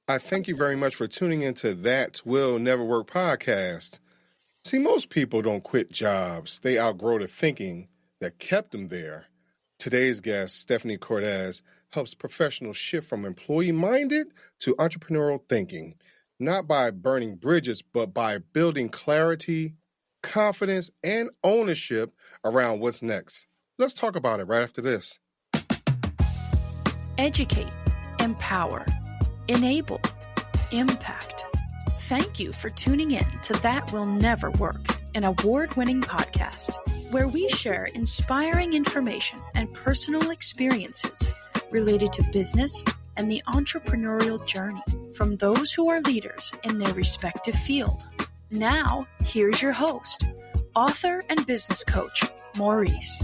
I thank you very much for tuning into That Will Never Work podcast. See, most people don't quit jobs. They outgrow the thinking that kept them there. Today's guest, Stephanie Cortez, helps professionals shift from employee-minded to entrepreneurial thinking, not by burning bridges, but by building clarity, confidence, and ownership around what's next. Let's talk about it right after this. Educate, empower, enable, impact. Thank you for tuning in to That Will Never Work, an award-winning podcast where we share inspiring information and personal experiences related to business and the entrepreneurial journey from those who are leaders in their respective field. Now, here's your host, author and business coach, Maurice.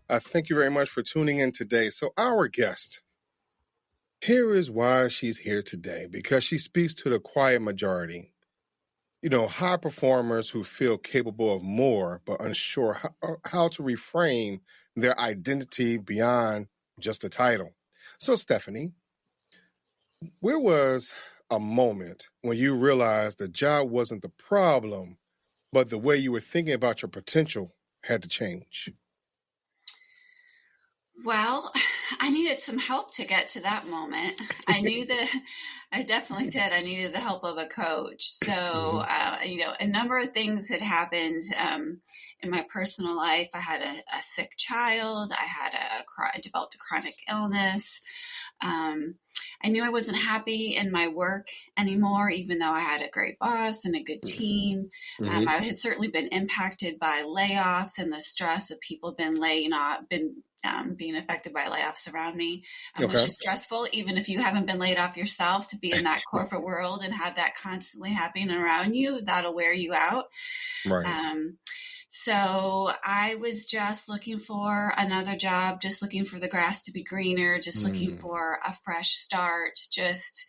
Thank you very much for tuning in today. So our guest, here is why she's here today, because she speaks to the quiet majority. You know, high performers who feel capable of more, but unsure how to reframe their identity beyond just a title. So, Stephanie, where was a moment when you realized the job wasn't the problem, but the way you were thinking about your potential had to change? Well, I needed some help to get to that moment. I knew that I definitely did. I needed the help of a coach. So, a number of things had happened in my personal life. I had a sick child. I developed a chronic illness. I knew I wasn't happy in my work anymore, even though I had a great boss and a good team. I had certainly been impacted by layoffs and the stress of people being affected by layoffs around me, which is stressful, even if you haven't been laid off yourself. To be in that corporate world and have that constantly happening around you, that'll wear you out. Right. So I was just looking for another job, just looking for the grass to be greener, just looking for a fresh start, just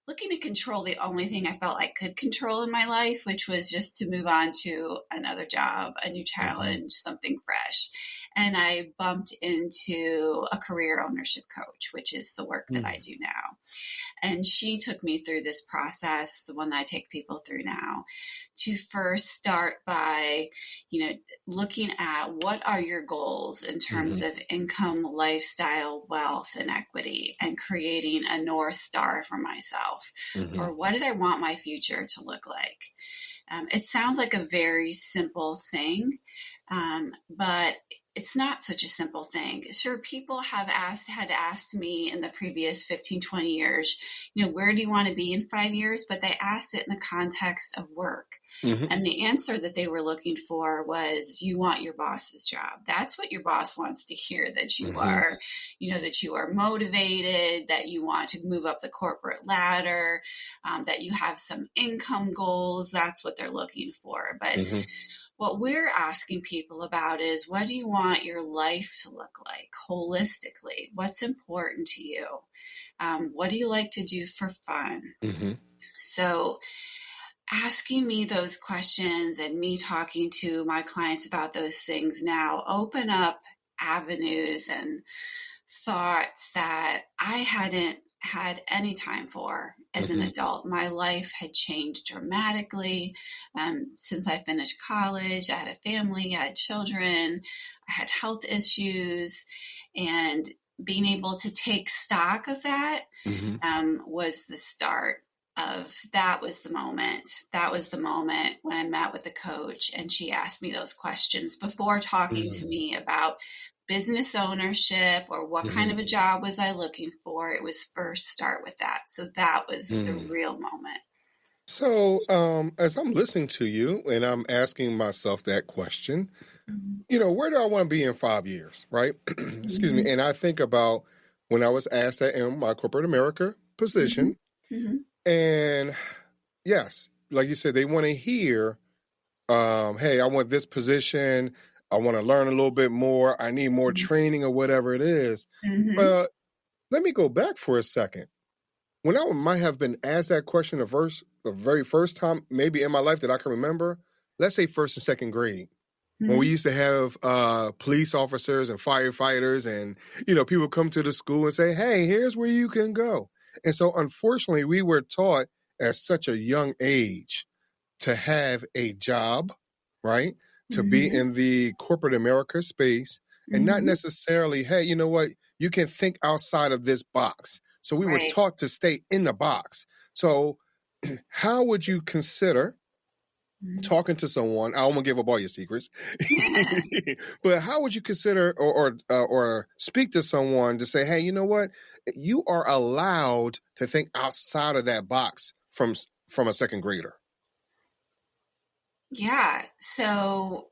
looking to control the only thing I felt I could control in my life, which was just to move on to another job, a new challenge, something fresh. And I bumped into a career ownership coach, which is the work that I do now. And she took me through this process, the one that I take people through now, to first start by, looking at what are your goals in terms of income, lifestyle, wealth, and equity, and creating a North Star for myself. For what did I want my future to look like? It sounds like a very simple thing, but it's not such a simple thing. Sure, people had asked me in the previous 15, 20 years, where do you want to be in 5 years? But they asked it in the context of work. And the answer that they were looking for was, you want your boss's job. That's what your boss wants to hear, that you are, that you are motivated, that you want to move up the corporate ladder, that you have some income goals. That's what they're looking for. But what we're asking people about is, what do you want your life to look like holistically? What's important to you? What do you like to do for fun? So asking me those questions and me talking to my clients about those things now open up avenues and thoughts that I hadn't had any time for as an adult. My life had changed dramatically since I finished college. I had a family, I had children, I had health issues, and being able to take stock of that was the start of, that was the moment when I met with the coach and she asked me those questions before talking to me about business ownership or what kind of a job was I looking for. It was first start with that. So that was the real moment. So as I'm listening to you and I'm asking myself that question, where do I want to be in 5 years, right? Excuse me. And I think about when I was asked that in my corporate America position. And yes, like you said, they want to hear, hey, I want this position. I want to learn a little bit more. I need more training or whatever it is. But let me go back for a second. When I might have been asked that question the very first time, maybe in my life that I can remember, let's say first and second grade, when we used to have police officers and firefighters and, people come to the school and say, hey, here's where you can go. And so, unfortunately, we were taught at such a young age to have a job, right? To be in the corporate America space and not necessarily, hey, you know what? You can think outside of this box. So we were Right. taught to stay in the box. So how would you consider talking to someone? I won't give up all your secrets, but how would you consider or speak to someone to say, hey, you know what? You are allowed to think outside of that box from a second grader. Yeah. So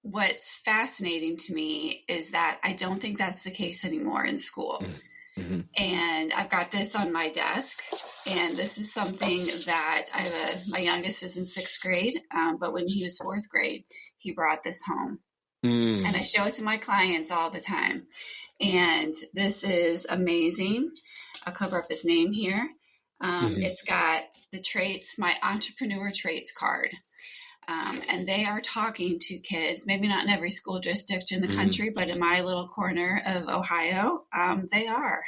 what's fascinating to me is that I don't think that's the case anymore in school. Mm-hmm. And I've got this on my desk, and this is something that my youngest is in 6th grade, but when he was 4th grade, he brought this home. And I show it to my clients all the time. And this is amazing. I'll cover up his name here. It's got the traits, my entrepreneur traits card. And they are talking to kids, maybe not in every school district in the country, but in my little corner of Ohio, they are.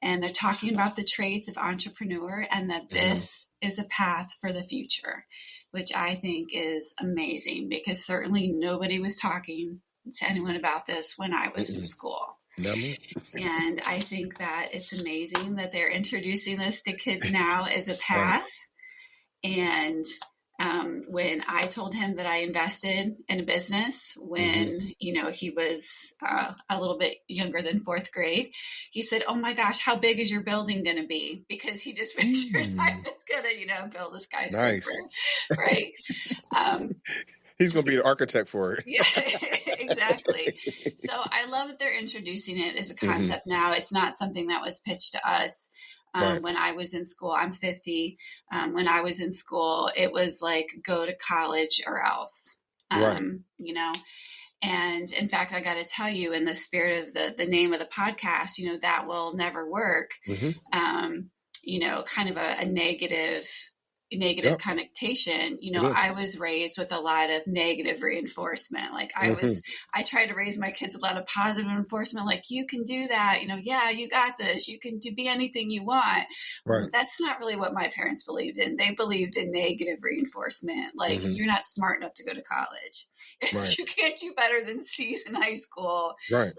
And they're talking about the traits of entrepreneur and that this is a path for the future, which I think is amazing because certainly nobody was talking to anyone about this when I was in school. And I think that it's amazing that they're introducing this to kids now as a path. And when I told him that I invested in a business when, he was a little bit younger than 4th grade, he said, oh my gosh, how big is your building going to be? Because he just pictured I was going to, build a skyscraper, right? He's going to be the architect for it. Yeah, exactly. So I love that they're introducing it as a concept now. It's not something that was pitched to us. When I was in school. I'm 50. When I was in school, it was like, go to college or else, And in fact, I got to tell you, in the spirit of the name of the podcast, That Will Never Work, kind of a negative connotation. I was raised with a lot of negative reinforcement. Like I tried to raise my kids with a lot of positive reinforcement. Like, you can do that. Yeah, you got this. You can be anything you want. Right. That's not really what my parents believed in. They believed in negative reinforcement. Like, you're not smart enough to go to college. If you can't do better than C's in high school,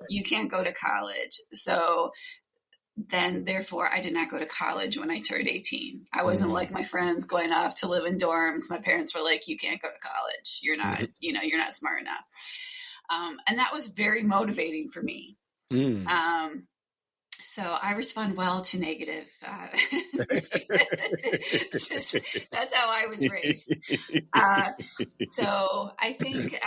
you can't go to college. So then therefore I did not go to college when I turned 18. I wasn't like my friends going off to live in dorms. My parents were like, you can't go to college. You're not, you're not smart enough. And that was very motivating for me. So I respond well to negative. That's how I was raised. So I think,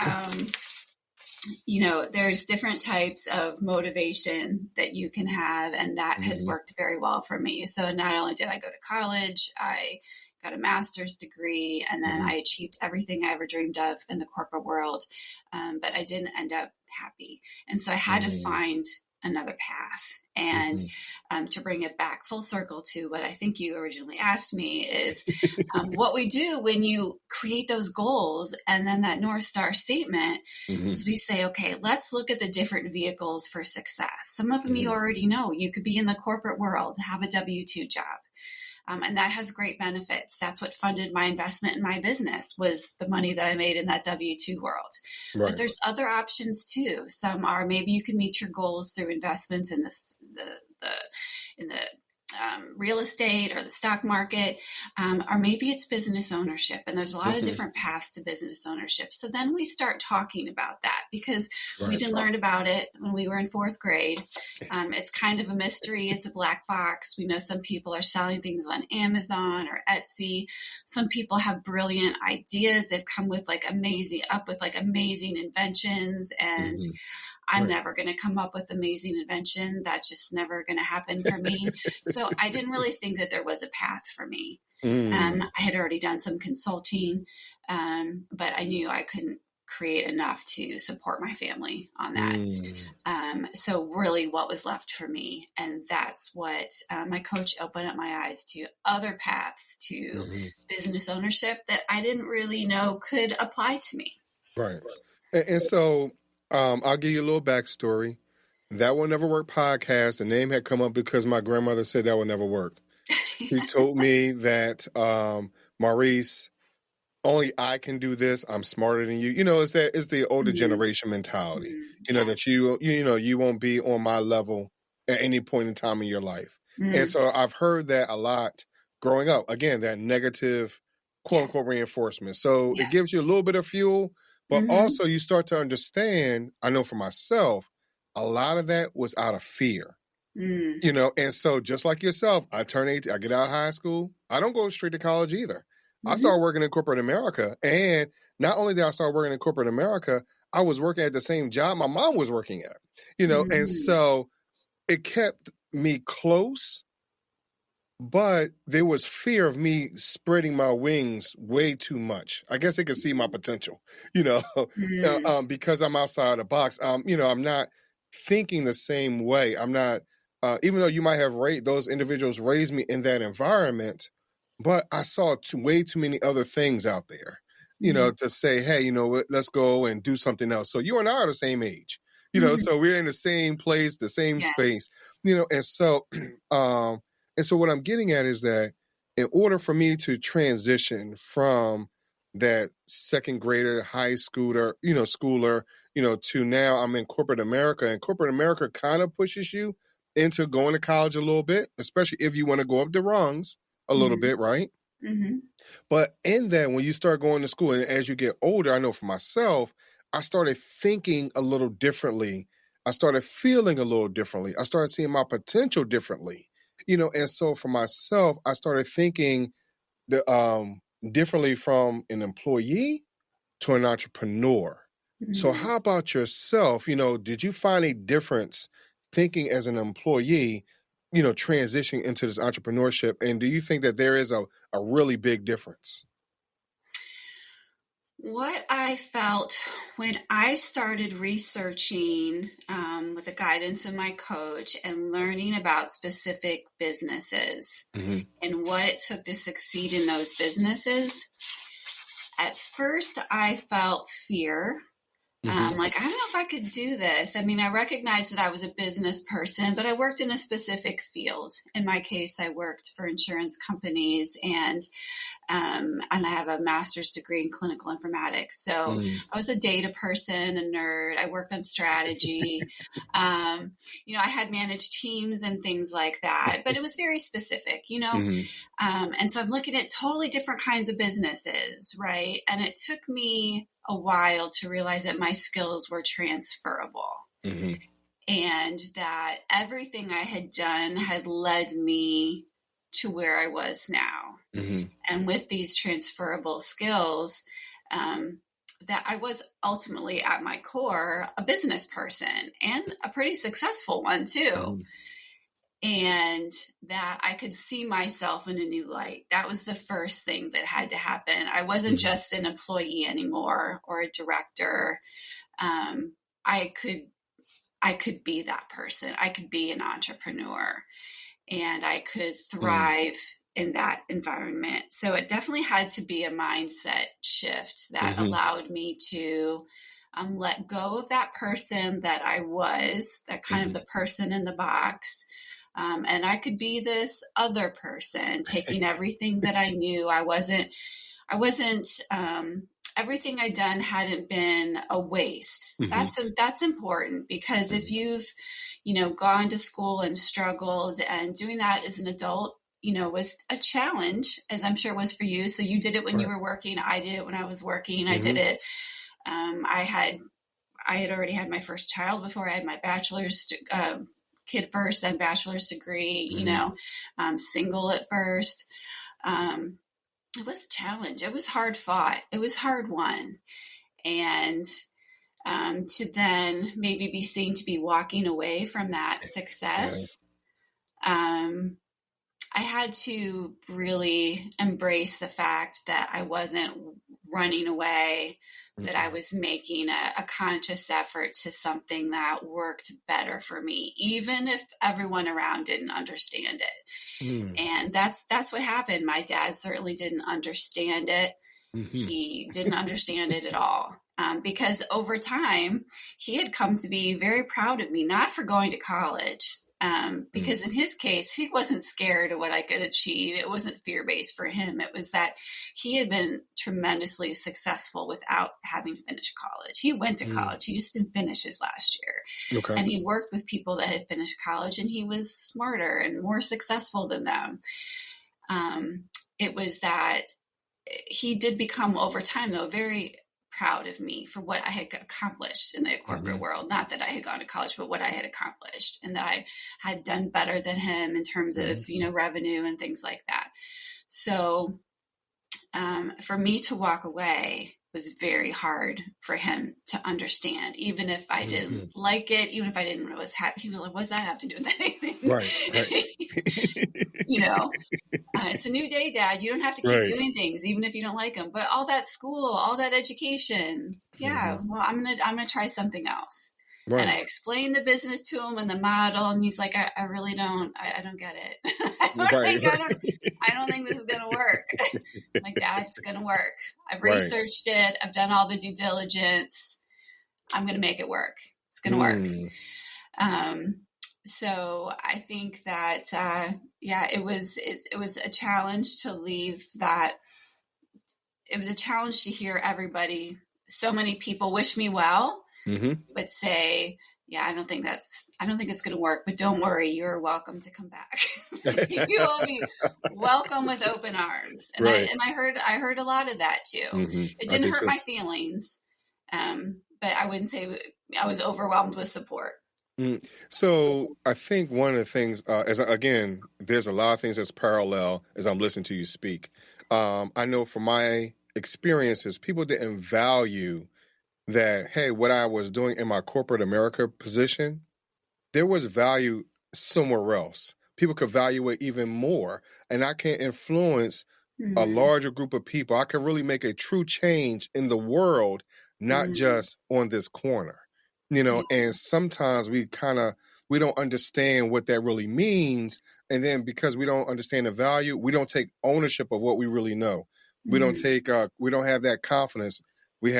there's different types of motivation that you can have, and that has worked very well for me. So not only did I go to college, I got a master's degree, and then I achieved everything I ever dreamed of in the corporate world. But I didn't end up happy. And so I had to find another path. And to bring it back full circle to what I think you originally asked me is what we do when you create those goals and then that North Star statement is we say, okay, let's look at the different vehicles for success. Some of them you already know. You could be in the corporate world, have a W-2 job. And that has great benefits. That's what funded my investment in my business, was the money that I made in that W-2 world. Right. But there's other options too. Some are, maybe you can meet your goals through investments in the real estate or the stock market, or maybe it's business ownership. And there's a lot of different paths to business ownership. So then we start talking about that because we didn't learn about it when we were in 4th grade. It's kind of a mystery. It's a black box. We know some people are selling things on Amazon or Etsy. Some people have brilliant ideas. They've come with amazing inventions, and I'm never going to come up with amazing invention. That's just never going to happen for me. So I didn't really think that there was a path for me. I had already done some consulting, but I knew I couldn't create enough to support my family on that. So really what was left for me, and that's what my coach opened up my eyes to, other paths to business ownership that I didn't really know could apply to me. Right. And so I'll give you a little backstory That Will Never Work podcast. The name had come up because my grandmother said that will never work. She told me that, Maurice, only I can do this. I'm smarter than you. It's the older generation mentality. Yeah. That you won't be on my level at any point in time in your life. And so I've heard that a lot growing up. Again, that negative, quote unquote, reinforcement. So it gives you a little bit of fuel, but also you start to understand, I know for myself, a lot of that was out of fear. And so just like yourself, I turn 18, I get out of high school. I don't go straight to college either. I started working in corporate America. And not only did I start working in corporate America, I was working at the same job my mom was working at, and so it kept me close, but there was fear of me spreading my wings way too much. I guess they could see my potential, because I'm outside the box. I'm not thinking the same way. I'm not, even though you might have those individuals raised me in that environment, but I saw way too many other things out there, to say, hey, let's go and do something else. So you and I are the same age, so we're in the same place, the same space, and so, and so what I'm getting at is that in order for me to transition from that second grader, high schooler, to now I'm in corporate America, and corporate America kind of pushes you into going to college a little bit, especially if you want to go up the rungs a little bit, right? But in that, when you start going to school, and as you get older, I know for myself, I started thinking a little differently. I started feeling a little differently. I started seeing my potential differently, and so for myself, I started thinking differently from an employee to an entrepreneur. So how about yourself? Did you find a difference thinking as an employee, transitioning into this entrepreneurship? And do you think that there is a really big difference? What I felt when I started researching with the guidance of my coach and learning about specific businesses and what it took to succeed in those businesses, at first I felt fear. Like, I don't know if I could do this. I mean, I recognized that I was a business person, but I worked in a specific field. In my case, I worked for insurance companies, and I have a master's degree in clinical informatics. So I was a data person, a nerd. I worked on strategy. I had managed teams and things like that, but it was very specific, and so I'm looking at totally different kinds of businesses, right? And it took me a while to realize that my skills were transferable and that everything I had done had led me to where I was now. And with these transferable skills, that I was ultimately at my core a business person and a pretty successful one too. And that I could see myself in a new light. That was the first thing that had to happen. I wasn't just an employee anymore or a director. I could be that person. I could be an entrepreneur, and I could thrive in that environment. So it definitely had to be a mindset shift that allowed me to let go of that person that I was, that kind of the person in the box. And I could be this other person, taking everything that I knew. I wasn't, everything I'd done hadn't been a waste. That's important, because if you've, gone to school and struggled, and doing that as an adult, was a challenge, as I'm sure it was for you. So you did it when you were working. I did it when I was working. I did it. I had already had my first child before I had my bachelor's, kid first, then bachelor's degree, single at first. It was a challenge. It was hard fought. It was hard won. And to then maybe be seen to be walking away from that success, I had to really embrace the fact that I wasn't running away, that I was making a conscious effort to something that worked better for me, even if everyone around didn't understand it. And that's what happened. My dad certainly didn't understand it. He didn't understand it at all. because over time, he had come to be very proud of me, not for going to college, because in his case, he wasn't scared of what I could achieve. It wasn't fear-based for him. It was that he had been tremendously successful without having finished college. He went to college. He just didn't finish his last year. Okay. And he worked with people that had finished college, and he was smarter and more successful than them. It was that he did become, over time, though, very proud of me for what I had accomplished in the corporate world. Not that I had gone to college, but what I had accomplished, and that I had done better than him in terms of, revenue and things like that. So for me to walk away was very hard for him to understand, even if I didn't like it, even if I didn't was happy. He was like, what does that have to do with anything? Right. It's a new day, Dad. You don't have to keep doing things, even if you don't like them. But all that school, all that education, well, I'm gonna try something else. Right. And I explained the business to him and the model, and he's like, I really don't, I don't get it. I don't think this is gonna work. I'm like, Dad, it's gonna work. I've researched it. I've done all the due diligence. I'm gonna make it work. It's gonna work. So I think that, it was a challenge to leave that. It was a challenge to hear everybody, so many people wish me well, but say, I don't think it's going to work, but don't worry, you're welcome to come back. You will be welcome with open arms. And I heard a lot of that too. It didn't hurt my feelings. But I wouldn't say I was overwhelmed with support. So I think one of the things, there's a lot of things that's parallel as I'm listening to you speak. I know from my experiences, people didn't value that, hey, what I was doing in my corporate America position, there was value somewhere else. People could value it even more. And I can influence a larger group of people. I can really make a true change in the world, not just on this corner. And sometimes we don't understand what that really means. And then because we don't understand the value, we don't take ownership of what we really know. We don't have that confidence. We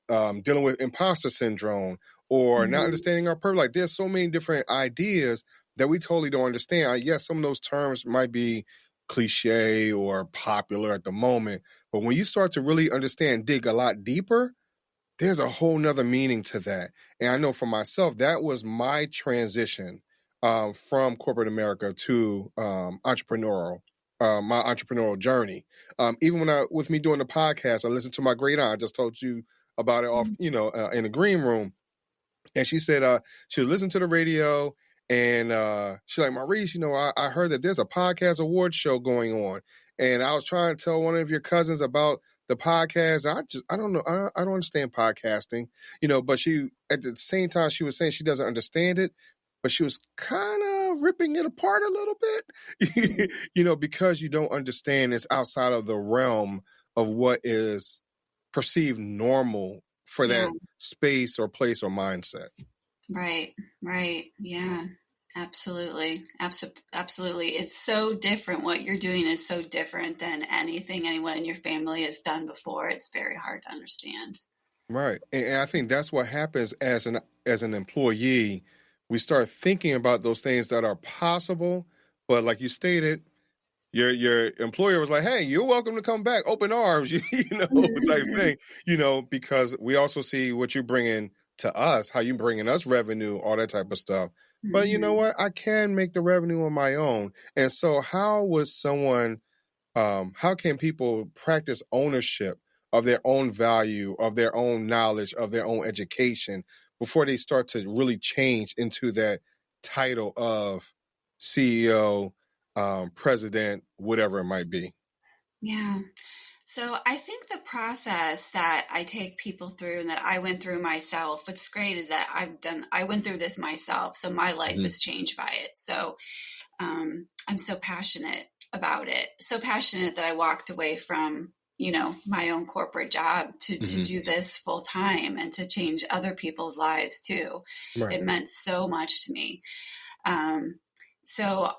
dealing with imposter syndrome or not understanding our purpose. Like, there's so many different ideas that we totally don't understand. Yes, some of those terms might be cliche or popular at the moment, but when you start to really understand, dig a lot deeper, there's a whole nother meaning to that. And I know for myself, that was my transition from corporate America to entrepreneurial, my entrepreneurial journey. Even with me doing the podcast, I listened to my great aunt. I just told you about it off, in the green room. And she said she listened to the radio and she's like, Maurice, I heard that there's a podcast award show going on. And I was trying to tell one of your cousins about the podcast. I don't know. I don't understand podcasting, but she, at the same time, she was saying she doesn't understand it, but she was kind of ripping it apart a little bit, because you don't understand it's outside of the realm of what is perceived normal for that space or place or mindset. Right. Yeah. Absolutely. Absolutely. It's so different. What you're doing is so different than anything anyone in your family has done before. It's very hard to understand. Right. And I think that's what happens as an employee. We start thinking about those things that are possible, but like you stated, your employer was like, hey, you're welcome to come back, open arms, type thing, because we also see what you're bringing to us, how you bringing us revenue, all that type of stuff. But you know what? I can make the revenue on my own. And so how can people practice ownership of their own value, of their own knowledge, of their own education before they start to really change into that title of CEO, president, whatever it might be? Yeah. So I think the process that I take people through and that I went through myself, what's great is that I went through this myself. So my life has changed by it. So I'm so passionate about it. So passionate that I walked away from, my own corporate job to do this full time and to change other people's lives too. Right. It meant so much to me. So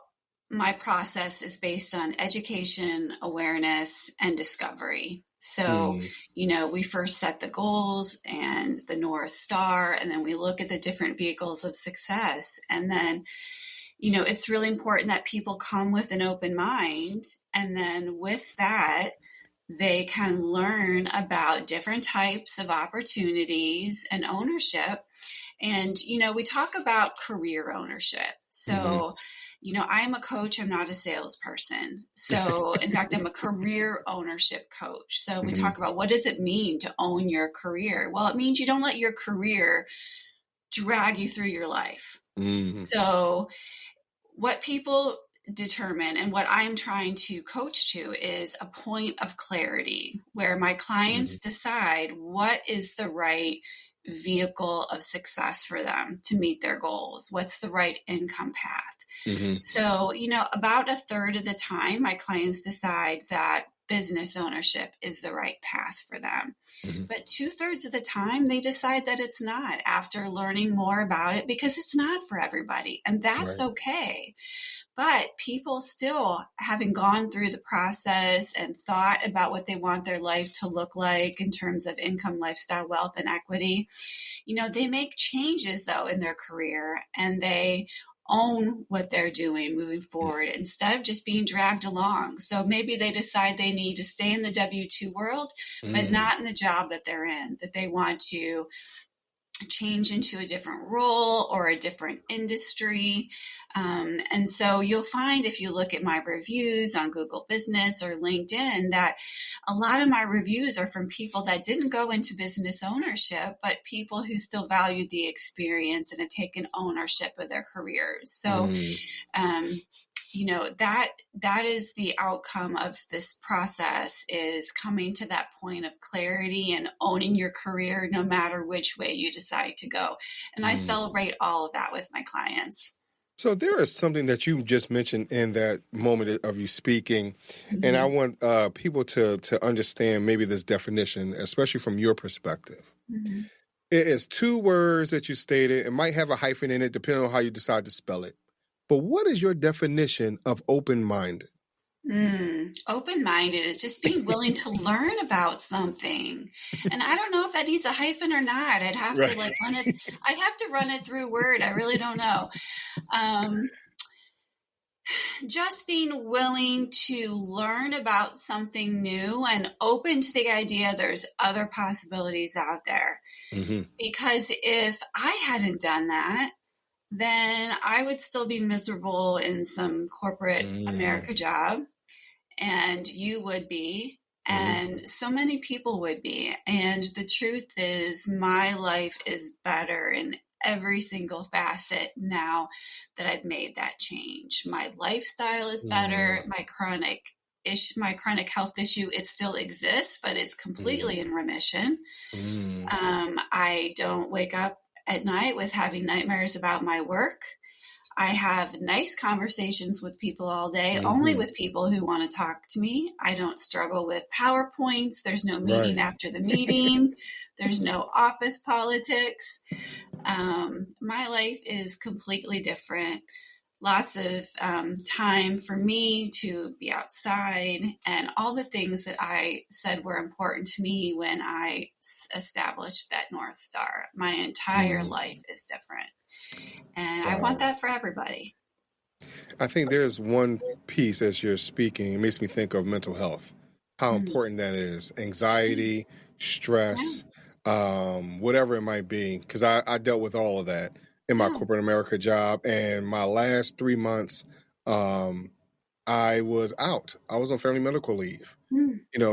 my process is based on education, awareness, and discovery. So, Mm. we first set the goals and the North Star, and then we look at the different vehicles of success. And then, it's really important that people come with an open mind. And then with that, they can learn about different types of opportunities and ownership. And, we talk about career ownership. So, I'm a coach, I'm not a salesperson. So, in fact, I'm a career ownership coach. So, we talk about what does it mean to own your career? Well, it means you don't let your career drag you through your life. So, what people determine and what I'm trying to coach to is a point of clarity where my clients decide what is the right vehicle of success for them to meet their goals. What's the right income path? So, about a third of the time, my clients decide that business ownership is the right path for them. But 2/3 of the time, they decide that it's not after learning more about it, because it's not for everybody. And that's okay. But people still, having gone through the process and thought about what they want their life to look like in terms of income, lifestyle, wealth, and equity, they make changes, though, in their career, and they own what they're doing moving forward instead of just being dragged along. So maybe they decide they need to stay in the W-2 world, but not in the job that they're in, that they want to change into a different role or a different industry. And so you'll find, if you look at my reviews on Google Business or LinkedIn, that a lot of my reviews are from people that didn't go into business ownership, but people who still valued the experience and have taken ownership of their careers. So, that is the outcome of this process, is coming to that point of clarity and owning your career no matter which way you decide to go. And I celebrate all of that with my clients. So there is something that you just mentioned in that moment of you speaking, and I want people to understand maybe this definition, especially from your perspective. It is 2 words that you stated. It might have a hyphen in it, depending on how you decide to spell it. But what is your definition of open-minded? Open-minded is just being willing to learn about something. And I don't know if that needs a hyphen or not. I'd have to run it. I'd have to run it through Word. I really don't know. Just being willing to learn about something new and open to the idea there's other possibilities out there. Because if I hadn't done that, then I would still be miserable in some corporate America job, and you would be, and so many people would be. And the truth is, my life is better in every single facet now that I've made that change. My lifestyle is better. My chronic health issue, it still exists, but it's completely in remission. I don't wake up at night with having nightmares about my work. I have nice conversations with people all day, only with people who want to talk to me. I don't struggle with PowerPoints. There's no meeting after the meeting. There's no office politics. My life is completely different. Lots of time for me to be outside, and all the things that I said were important to me when I established that North Star. My entire life is different. And I want that for everybody. I think there's one piece as you're speaking, it makes me think of mental health, how important that is. Anxiety, stress, whatever it might be, because I dealt with all of that in my corporate America job. And my last 3 months, I was out. I was on family medical leave,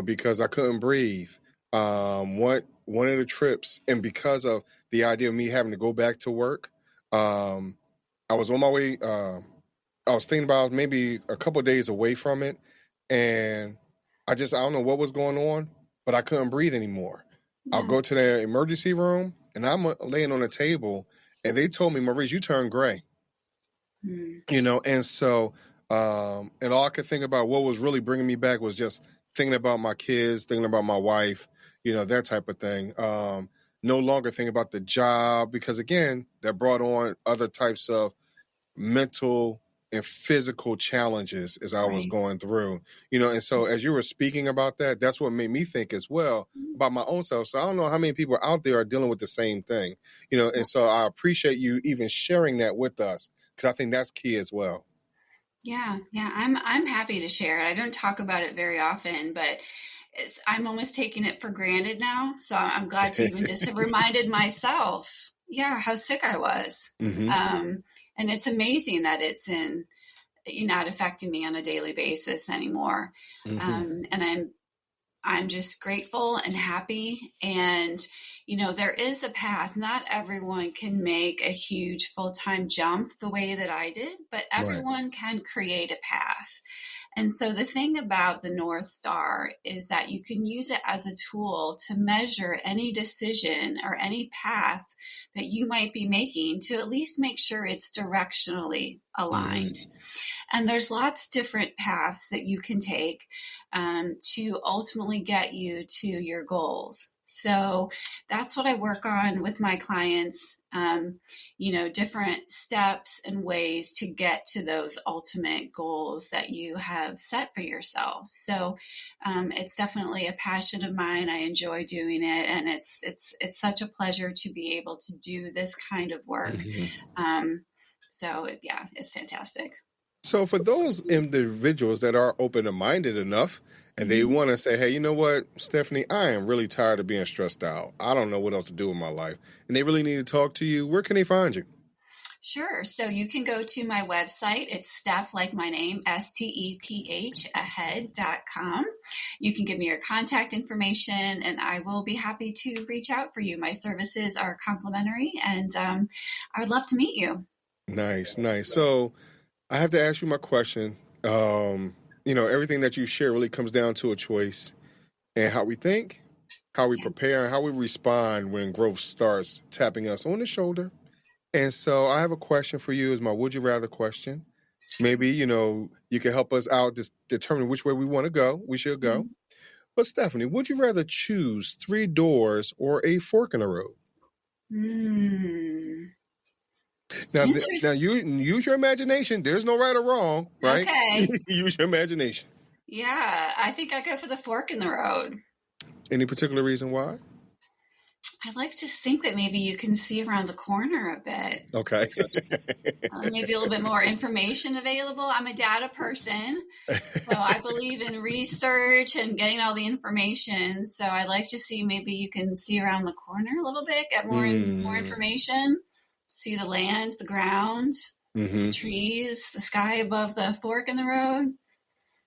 because I couldn't breathe. One of the trips, and because of the idea of me having to go back to work, I was on my way. I was thinking about maybe a couple of days away from it, and I don't know what was going on, but I couldn't breathe anymore. I'll go to the emergency room, and I'm laying on a table, and they told me, Maurice, you turned gray. And so, and all I could think about, what was really bringing me back, was just thinking about my kids, thinking about my wife, that type of thing. No longer thinking about the job, because again, that brought on other types of mental and physical challenges as I was Right. going through, and so as you were speaking about that, that's what made me think as well about my own self. So I don't know how many people out there are dealing with the same thing, and so I appreciate you even sharing that with us, because I think that's key as well. Yeah, I'm happy to share it. I don't talk about it very often, but I'm almost taking it for granted now. So I'm glad to even just have reminded myself, yeah, how sick I was. Mm-hmm. And it's amazing that it's not affecting me on a daily basis anymore. Mm-hmm. And I'm just grateful and happy. And, there is a path. Not everyone can make a huge full-time jump the way that I did, but Right. everyone can create a path. And so the thing about the North Star is that you can use it as a tool to measure any decision or any path that you might be making to at least make sure it's directionally aligned. Mm-hmm. And there's lots of different paths that you can take to ultimately get you to your goals. So that's what I work on with my clients, different steps and ways to get to those ultimate goals that you have set for yourself. So it's definitely a passion of mine. I enjoy doing it, and it's such a pleasure to be able to do this kind of work. Mm-hmm. It's fantastic. So for those individuals that are open-minded enough and they want to say, hey, you know what, Stephanie, I am really tired of being stressed out. I don't know what else to do with my life. And they really need to talk to you. Where can they find you? Sure. So you can go to my website. It's Steph, like my name, STEPH, ahead.com. You can give me your contact information and I will be happy to reach out for you. My services are complimentary and I would love to meet you. Nice. So I have to ask you my question. Everything that you share really comes down to a choice and how we think, how we prepare, and how we respond when growth starts tapping us on the shoulder. And so I have a question for you as my would you rather question. Maybe, you can help us out determine which way we should go. But Stephanie, would you rather choose 3 doors or a fork in the road? Now you use your imagination. There's no right or wrong, right? Okay. Use your imagination. Yeah, I think I go for the fork in the road. Any particular reason why? I'd like to think that maybe you can see around the corner a bit. Okay. Maybe a little bit more information available. I'm a data person, so I believe in research and getting all the information. So I'd like to see maybe you can see around the corner a little bit, get more information, see the land, the ground, the trees, the sky above the fork in the road.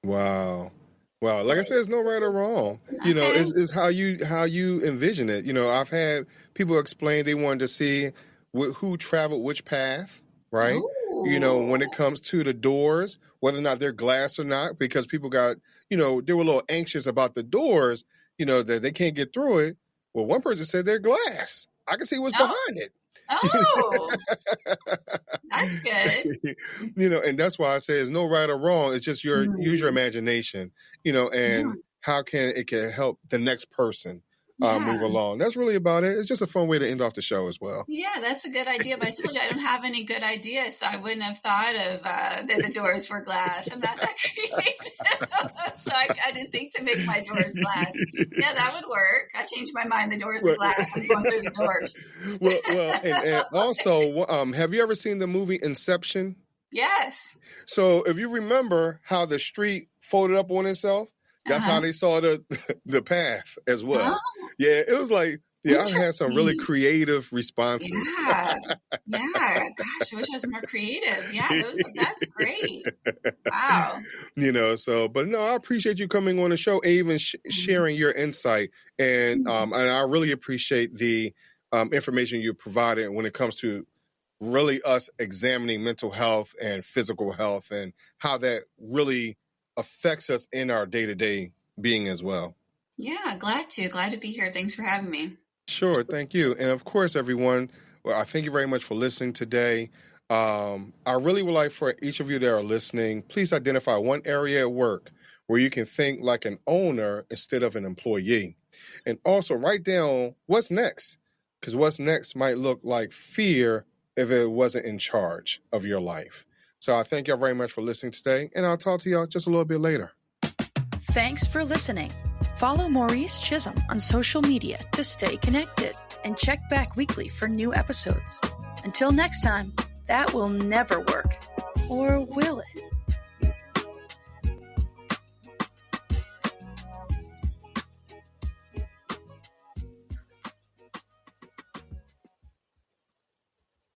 Wow. Like I said, it's no right or wrong. Okay. It's how you envision it. I've had people explain they wanted to see who traveled which path, right? Ooh. When it comes to the doors, whether or not they're glass or not, because people got, they were a little anxious about the doors, that they can't get through it. Well, one person said they're glass. I can see what's behind it. Oh, that's good. And that's why I say it's no right or wrong. It's just use your imagination, and how it can help the next person move along. That's really about it. It's just a fun way to end off the show as well. Yeah, that's a good idea. But I told you I don't have any good ideas, so I wouldn't have thought of that the doors were glass. I'm not that creative, so I didn't think to make my doors glass. Yeah, that would work. I changed my mind. The doors are glass. I'm going through the doors. And also, have you ever seen the movie Inception? Yes. So if you remember how the street folded up on itself, that's how they saw the path as well. Oh. Yeah, it was like, I had some really creative responses. Yeah. Gosh, I wish I was more creative. Yeah, that's great. Wow. But no, I appreciate you coming on the show and even sharing your insight. And I really appreciate the information you provided when it comes to really us examining mental health and physical health and how that really affects us in our day-to-day being as well. Yeah, glad to be here. Thanks for having me. Sure, thank you. And of course, everyone, I thank you very much for listening today. I really would like for each of you that are listening, please identify one area at work where you can think like an owner instead of an employee. And also write down what's next, because what's next might look like fear if it wasn't in charge of your life. So I thank y'all very much for listening today, and I'll talk to y'all just a little bit later. Thanks for listening. Follow Maurice Chisholm on social media to stay connected and check back weekly for new episodes. Until next time, that will never work. Or will it?